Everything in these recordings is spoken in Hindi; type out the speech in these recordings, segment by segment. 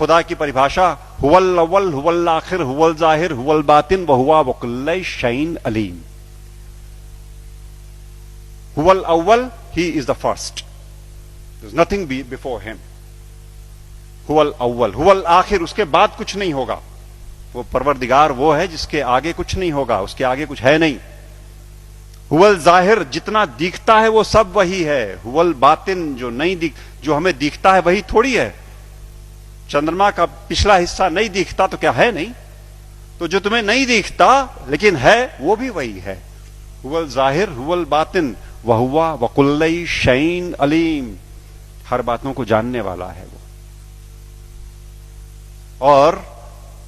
खुदा की परिभाषा हुवल अव्वल हुवल आखिर हुवल जाहिर हुवल बातिन व हुवा वकुल्ल शैइन अलीम। हुवल अव्वल, he is the first, there is nothing before him. हुवल अव्वल, हुवल आखिर, उसके बाद कुछ नहीं होगा। वो परवरदिगार वो है जिसके आगे कुछ नहीं होगा, उसके आगे कुछ है नहीं। हुवल जाहिर, जितना दिखता है वो सब वही है। हुवल बातिन, जो हमें दिखता है वही थोड़ी है। चंद्रमा का पिछला हिस्सा नहीं दिखता तो क्या है नहीं? तो जो तुम्हें नहीं दिखता लेकिन है वो भी वही है। हुवल जाहिर हुवल बातिन वहुवा वकुल्लई शैइन अलीम, हर बातों को जानने वाला है वो। और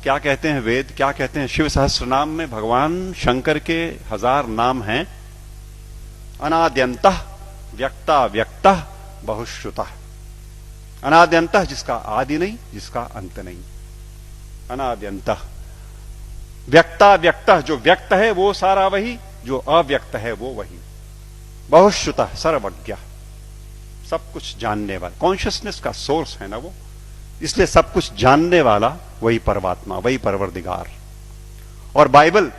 क्या कहते हैं वेद, क्या कहते हैं? शिव सहस्त्र नाम में भगवान शंकर के 1000 नाम हैं। अनाद्यंतः व्यक्ता व्यक्तः बहुश्रुतः। अनाद्यंतः, जिसका आदि नहीं, जिसका अंत नहीं। अनाद्यंतः व्यक्ता व्यक्तः, जो व्यक्त है वो सारा वही, जो अव्यक्त है वो वही। बहुश्रुतः, सर्वज्ञ, सब कुछ जानने वाला। कॉन्शियसनेस का सोर्स है ना वो, इसलिए सब कुछ जानने वाला वही परमात्मा, वही परवरदिगार। और Bible,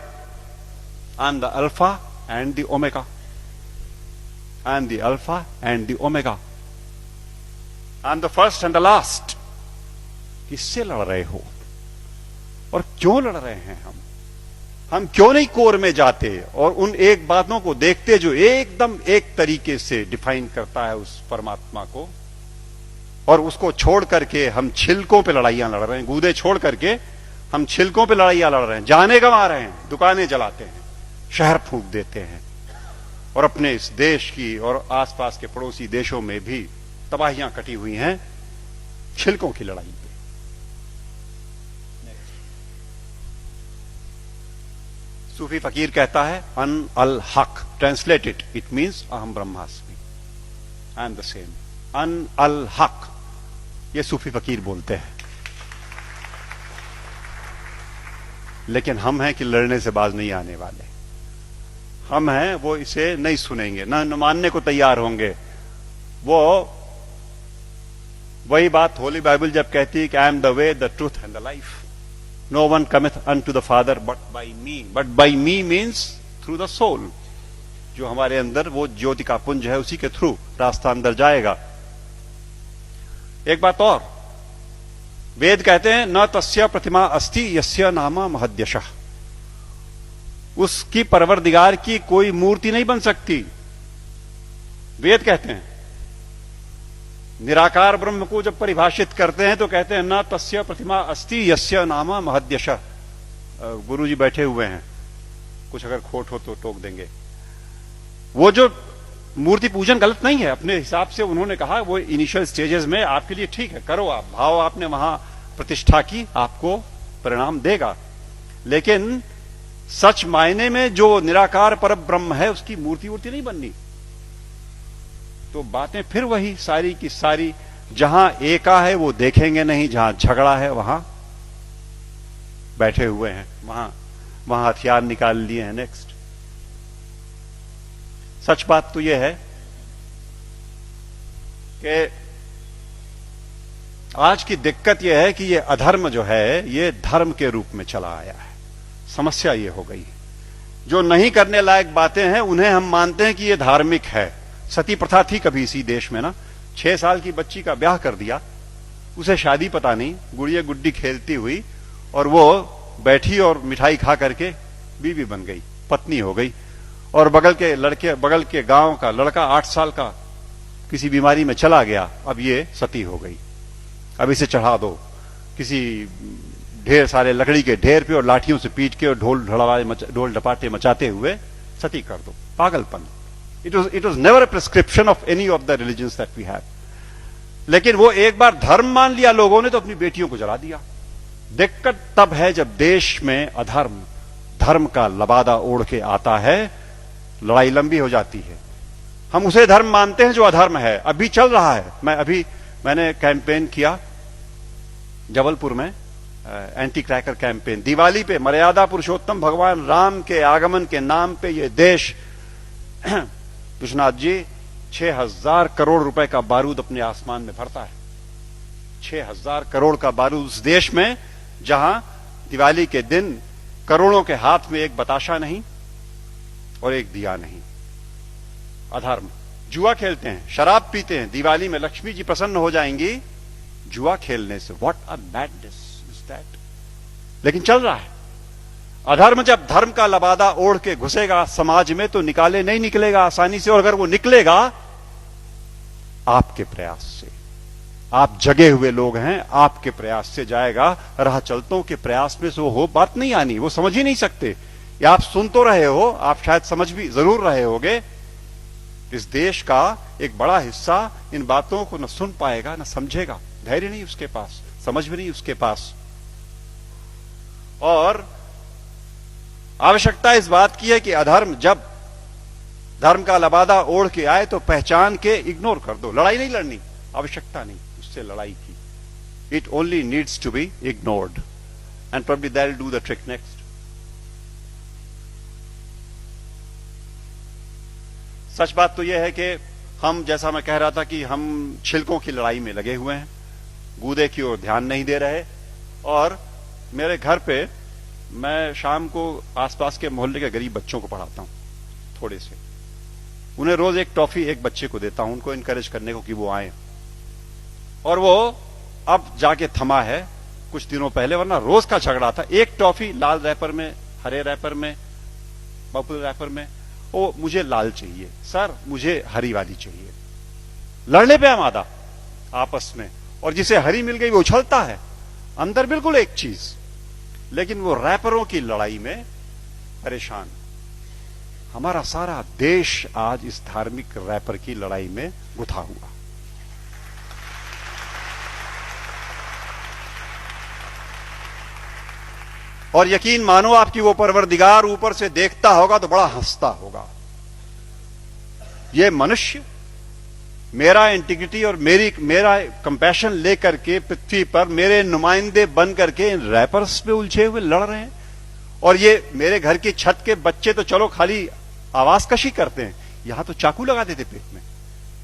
I am the alpha and the omega, I am the alpha and the omega, I am the first and the last. किससे लड़ रहे हो और क्यों लड़ रहे हैं? हम क्यों नहीं कोर में जाते और उन एक बातों को देखते जो एकदम एक तरीके से डिफाइन करता है उस परमात्मा को, और उसको छोड़ करके हम छिलकों पे लड़ाइयां लड़ रहे हैं। गूदे छोड़ करके हम छिलकों पे लड़ाइयां लड़ रहे हैं, जाने गंवा रहे हैं, दुकानें जलाते हैं, शहर फूंक देते हैं, और अपने इस देश की और आसपास के पड़ोसी देशों में भी तबाहियां कटी हुई हैं छिलकों की लड़ाई पे। सूफी फकीर कहता है अन अल हक, ट्रांसलेटेड इट मीन्स अहम ब्रह्मास्मि, आई एम द सेम। अन अल हक, ये सूफी फकीर बोलते हैं। लेकिन हम हैं कि लड़ने से बाज नहीं आने वाले। हम हैं वो इसे नहीं सुनेंगे, न मानने को तैयार होंगे। वो वही बात होली बाइबल जब कहती है कि I am the way the truth and the life, no one cometh unto the father but by me. But by me means through the soul, जो हमारे अंदर वो ज्योति का पुंज है, उसी के थ्रू रास्ता अंदर जाएगा। एक बात और, वेद कहते हैं न तस्य प्रतिमा अस्ति यस्य नाम महद्यशः, उसकी परवरदिगार की कोई मूर्ति नहीं बन सकती। वेद कहते हैं। निराकार ब्रह्म को जब परिभाषित करते हैं तो कहते हैं न तस्य प्रतिमा अस्ति यस्य नाम महद्यशः। गुरुजी बैठे हुए हैं, कुछ अगर खोट हो तो टोक देंगे। वो जो मूर्ति पूजन गलत नहीं है, अपने हिसाब से उन्होंने कहा वो इनिशियल स्टेजेस में आपके लिए ठीक है, करो आप, भाव आपने वहां प्रतिष्ठा की, आपको परिणाम देगा। लेकिन सच मायने में जो निराकार पर ब्रह्म है उसकी मूर्ति वूर्ति नहीं बननी। तो बातें फिर वही सारी की सारी, जहां एका है वो देखेंगे नहीं, जहां झगड़ा है वहां बैठे हुए हैं, वहां हथियार निकाल लिए हैं। नेक्स्ट, सच बात तो यह है कि आज की दिक्कत यह है कि ये अधर्म जो है ये धर्म के रूप में चला आया है। समस्या ये हो गई है, जो नहीं करने लायक बातें हैं उन्हें हम मानते हैं कि ये धार्मिक है। सती प्रथा थी कभी इसी देश में ना, 6 साल की बच्ची का ब्याह कर दिया, उसे शादी पता नहीं, गुड़िया गुड्डी खेलती हुई, और वो बैठी और मिठाई खा करके बीवी बन गई, पत्नी हो गई। और बगल के गांव का लड़का 8 साल का किसी बीमारी में चला गया, अब ये सती हो गई। अब इसे चढ़ा दो किसी ढेर सारे लकड़ी के ढेर पे और लाठियों से पीट के और ढोल ढपाटे मचाते हुए सती कर दो। पागलपन। It was never a prescription of any of the religions that we have. लेकिन वो एक बार धर्म मान लिया लोगों ने तो अपनी बेटियों को जला दिया। दिक्कत तब है जब देश में अधर्म धर्म का लबादा ओढ़ के आता है, लड़ाई लंबी हो जाती है। हम उसे धर्म मानते हैं जो अधर्म है। अभी चल रहा है, मैंने कैंपेन किया जबलपुर में, एंटी क्रैकर कैंपेन। दिवाली पे मर्यादा पुरुषोत्तम भगवान राम के आगमन के नाम पे ये देश, विश्वनाथ जी, 6000 करोड़ रुपए का बारूद अपने आसमान में भरता है। 6,000 करोड़ का बारूद उस देश में जहां दिवाली के दिन करोड़ों के हाथ में एक बताशा नहीं और एक दिया नहीं। अधर्म। जुआ खेलते हैं, शराब पीते हैं, दिवाली में लक्ष्मी जी प्रसन्न हो जाएंगी जुआ खेलने से। What a madness is that. लेकिन चल रहा है। अधर्म जब धर्म का लबादा ओढ़ के घुसेगा समाज में तो निकाले नहीं निकलेगा आसानी से, और अगर वो निकलेगा आपके प्रयास से। आप जगे हुए लोग हैं, आपके प्रयास से जाएगा। राह चलतों के प्रयास में से वो बात नहीं आनी, वो समझ ही नहीं सकते। या आप सुन तो रहे हो, आप शायद समझ भी जरूर रहे होगे। इस देश का एक बड़ा हिस्सा इन बातों को न सुन पाएगा न समझेगा। धैर्य नहीं उसके पास, समझ भी नहीं उसके पास। और आवश्यकता इस बात की है कि अधर्म जब धर्म का लबादा ओढ़ के आए तो पहचान के इग्नोर कर दो। लड़ाई नहीं लड़नी, आवश्यकता नहीं उससे लड़ाई की। It only needs to be ignored and probably that will do the trick next. सच बात तो यह है कि हम, जैसा मैं कह रहा था, कि हम छिलकों की लड़ाई में लगे हुए हैं, गूदे की ओर ध्यान नहीं दे रहे। और मेरे घर पे मैं शाम को आसपास के मोहल्ले के गरीब बच्चों को पढ़ाता हूं, थोड़े से। उन्हें रोज एक टॉफी एक बच्चे को देता हूं, उनको इनकरेज करने को कि वो आए। और वो अब जाके थमा है, कुछ दिनों पहले वरना रोज का झगड़ा था। एक टॉफी लाल रैपर में, हरे रैपर में, पर्पल रैपर में। वो मुझे लाल चाहिए सर, मुझे हरी वाली चाहिए। लड़ने पे आमादा आपस में। और जिसे हरी मिल गई वो उछलता है, अंदर बिल्कुल एक चीज, लेकिन वो रैपरों की लड़ाई में परेशान। हमारा सारा देश आज इस धार्मिक रैपर की लड़ाई में गुथा हुआ। और यकीन मानो आपकी वो परवरदिगार ऊपर से देखता होगा तो बड़ा हंसता होगा। ये मनुष्य मेरा इंटीग्रिटी और मेरा कंपैशन लेकर के पृथ्वी पर मेरे नुमाइंदे बन करके इन रैपर्स पे उलझे हुए लड़ रहे हैं। और ये मेरे घर की छत के बच्चे तो चलो खाली आवाज कशी करते हैं, यहां तो चाकू लगा देते पेट में,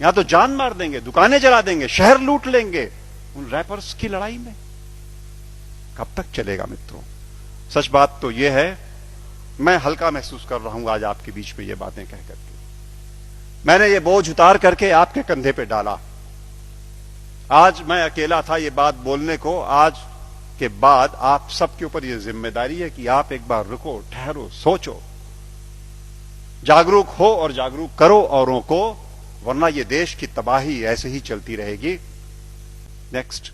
यहां तो जान मार देंगे, दुकानें जला देंगे, शहर लूट लेंगे उन रैपर्स की लड़ाई में। कब तक चलेगा मित्रों? सच बात तो यह है, मैं हल्का महसूस कर रहा हूं आज आपके बीच में ये बातें कह करके। मैंने ये बोझ उतार करके आपके कंधे पे डाला। आज मैं अकेला था ये बात बोलने को। आज के बाद आप सबके ऊपर ये जिम्मेदारी है कि आप एक बार रुको, ठहरो, सोचो, जागरूक हो और जागरूक करो औरों को, वरना ये देश की तबाही ऐसे ही चलती रहेगी। नेक्स्ट।